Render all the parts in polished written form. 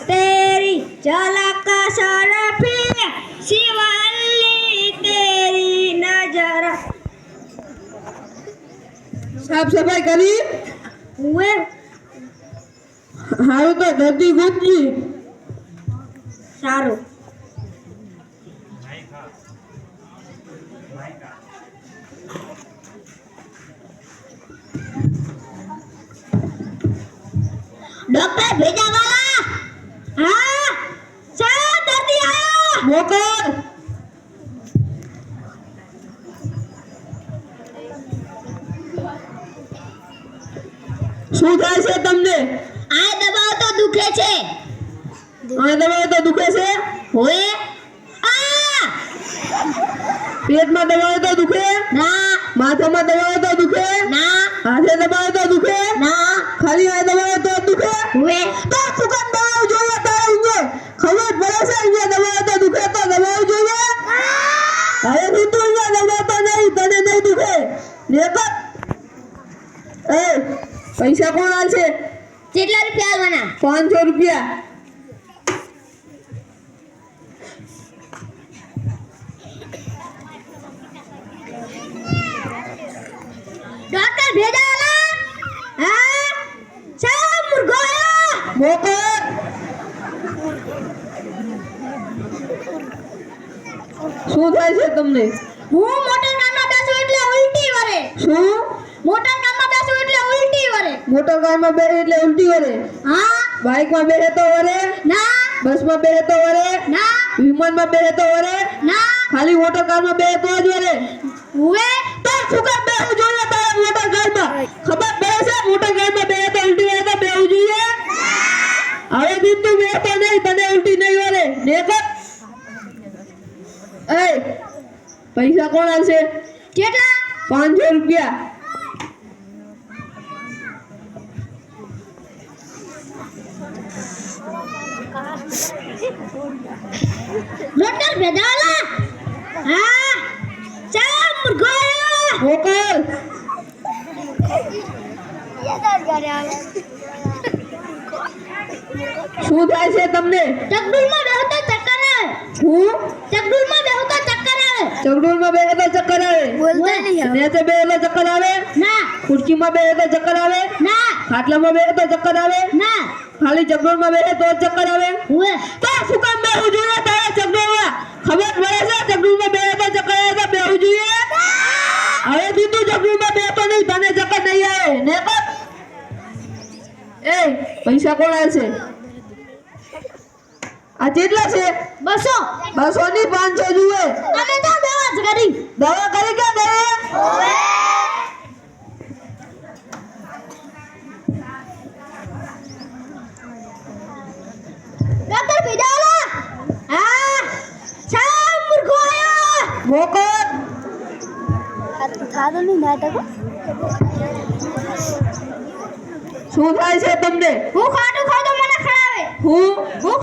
तेरी झलक सरफी शिवाली तेरी नजर। साफ सफाई करी हुए हारू तो धरती गुजरी सारो डॉक्टर भेजा वाला। हाँ चलो दर्दी आया मोकर શું થાય છે તમને આ દબાવ તો દુખે છે આ દબાવ તો દુખે છે હોય આ પેટમાં દબાવ તો દુખે ના માથામાં દબાવ તો દુખે ના હાથે દબાવ તો દુખે ના ખાલી આ દબાવ તો દુખે હોય તો સુગંધ દબાવ જોઈએ તારે અહીંયા ખબર પડે છે અહીંયા દબાવ તો દુખે તો દબાવ જોઈએ હવે તું તો અહીંયા દબાવ તો નહીં તને નહીં દુખે લેકર એ પૈસા કોણ આલશે કેટલા રૂપિયા આલવાના 500 રૂપિયા डॉक्टर भेजा वाला। हाँ चलो मुर्गो आया મોકર શું થાય છે તમને હું મોટર કારમાં બેસું એટલે ઉલટી વરે શું મોટર કારમાં બેસું એટલે ઉલટી વરે મોટર કારમાં બે એટલે ઉલટી વરે हाँ બાઇકમાં બેહે તો વરે ना બસમાં બેહે તો વરે ना વિમાનમાં બેહે તો વરે ना ખાલી મોટર કારમાં બેહે તો જ વરે हुए તો શું કામ બેહવું જોઈએ તારે મોટર કારમાં ખબર પડે છે મોટર કારમાં બેહે તો ઉલટી વરે તો બેહવું જોઈએ હવે દિન તું બેહતો નહીં તને ઉલટી નહીં વરે નેકર એ પૈસા કોણ આલશે કેટલા 500 રૂપિયા डॉक्टर भेजा वाला। हाँ चलो मुर्गो आया મોકલ શું થાય છે તમને ચકડુલમાં બેહો તો ચક્કર આવે હું ચકડુલમાં બેહો તો ચક્કર આવે ચકડોળમાં બેહે તો ચક્કર આવે બોલતા નહીં નેચે બેહે તો ચક્કર આવે ના ખુરશીમાં બેહે તો ચક્કર આવે ના ખાટલામાં બેહે તો ચક્કર આવે ના ખાલી ચકડોળમાં બેહે તો જ ચક્કર આવે हुए તો શું કામ બેહવું જોઈએ તારે ચકડોળમાં ખબર પડે છે ચકડોળમાં બેહે તો ચક્કર આવે તો બેહવું જોઈએ હવે દીધું ચકડોળમાં બેહતો નહીં તને ચક્કર નહીં આવે ને એ પૈસા કોણ આવશે આ કેટલા છે 200 200 ની 500 જુએ તમે તો દવા જ કરી દવા કરી કે દે डॉक्टर भेजा वाला। हाँ चलो मुर्गो आया મોકર खादो नहीं नाटक શું થાય છે તમને હું ખાટું ખાધો મને ખણાવે હું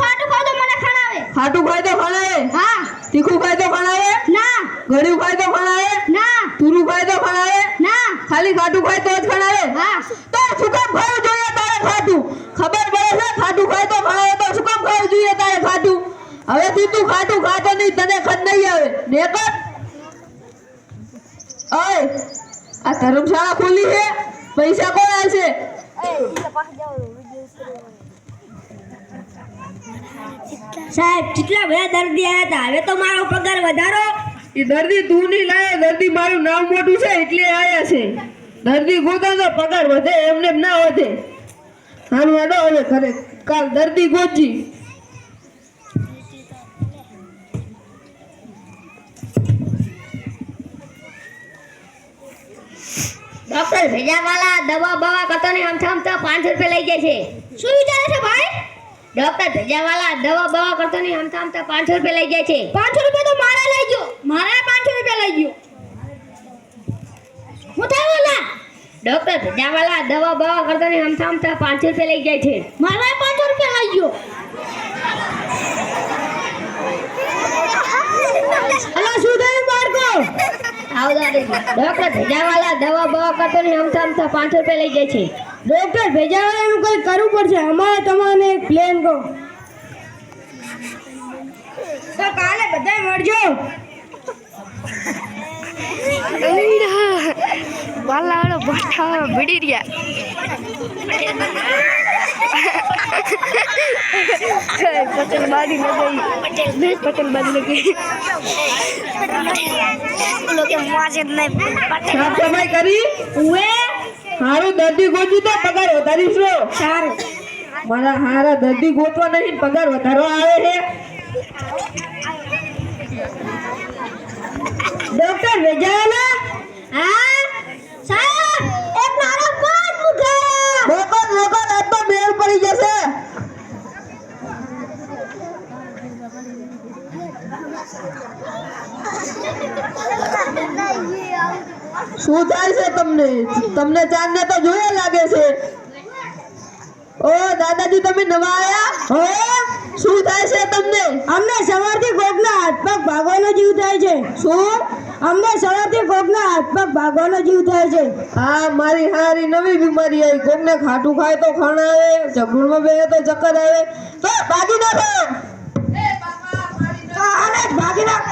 ખાટું ખાધો મને ખણાવે ખાટું ખાય તો ખણાવે હા તીખું ખાય તો ખણાવે ના ગળ્યું ખાય તો ખણાવે ના તુરું ખાય તો ખણાવે ના ખાલી ખાટું ખાય તો જ ખણાવે હા તો શું કામ ખાવું જોઈએ તારે ખાટું ખબર પડે છે ખાટું ખાય તો ખણાવે તો શું કામ ખાવું જોઈએ તારે ખાટું હવે તું ખાટું ખાતો નહીં તને ખત નહીં આવે નેકર ઓય આ ધર્મશાળા ખોલી છે પૈસા કોણ આવશે સાહેબ કેટલા બધા દર્દી આયા હતા હવે તો મારો પગાર વધારો એ દર્દી તું નહીં લાવે દર્દી મારું નામ મોટું છે એટલે આયા છે દર્દી ગોતા તો પગાર વધે એમને ના વધે હારું હેડો હવે ઘરે કાલ દર્દી ગોજી ડોક્ટર ભેજા વાલા દવા બવા કરતો ને આમ 500 રૂપિયા લઈ જાય છે શું વિચારે છે ભાઈ ડોક્ટર ભેજા વાલા દવા બવા કરતો ને આમ 500 રૂપિયા લઈ જાય છે 500 રૂપિયા તો મારા લઈ ગયો મારા 500 રૂપિયા લઈ ગયો હું થાય વાલા ડોક્ટર ભેજા વાલા દવા બવા કરતો ને આમ 500 રૂપિયા લઈ જાય છે મારા 500 રૂપિયા લઈ ગયો હલો ડોક્ટર ભેજાવાલા દવા બવા કરતો નહીં અમથા અમથા 500 રૂપિયા લઈ જાય છે. ડોક્ટર ભેજાવાલાનું કંઈ કરવું પડશે. અમારે તમને એક પ્લાન કહો. તો કાલે બધાય મળજો. વાલાડો બઠા ભીડી રહ્યા પટેલ બાડી લગાઈ પટેલ બાડી લગાઈ લોકો મોજે નહીં સાફ સફાઈ કરી ઉએ હારું દર્દી ગોતું તો પગાર વધારીશું. સારું. મારા હારા દર્દી ગોતવા નહીં પગાર વધારવા આવે છે. ડોક્ટર ભેજાવાલા હા સાહેબ એક મારો પગ મુકાયો. રોકો આ તો બેલ પડી જશે. શું થાય છે તમને ચાંદને તો જોયા લાગે છે. ઓ દાદાજી તમે નવા આયા હો? શું થાય છે તમને? અમને સવારથી કોકના હાથ પગ ભાગવાનો જીવ થાય છે. શું? અમને સવારથી કોકના હાથ પગ ભાગવાનો જીવ થાય છે. હા મારી હારી નવી બીમારી આવી. કોકને ખાટું ખાય તો ખાણા આવે, જમણમાં બે તો ચક્કર આવે. તો ભાગી નાખો. ભાગી નાખ.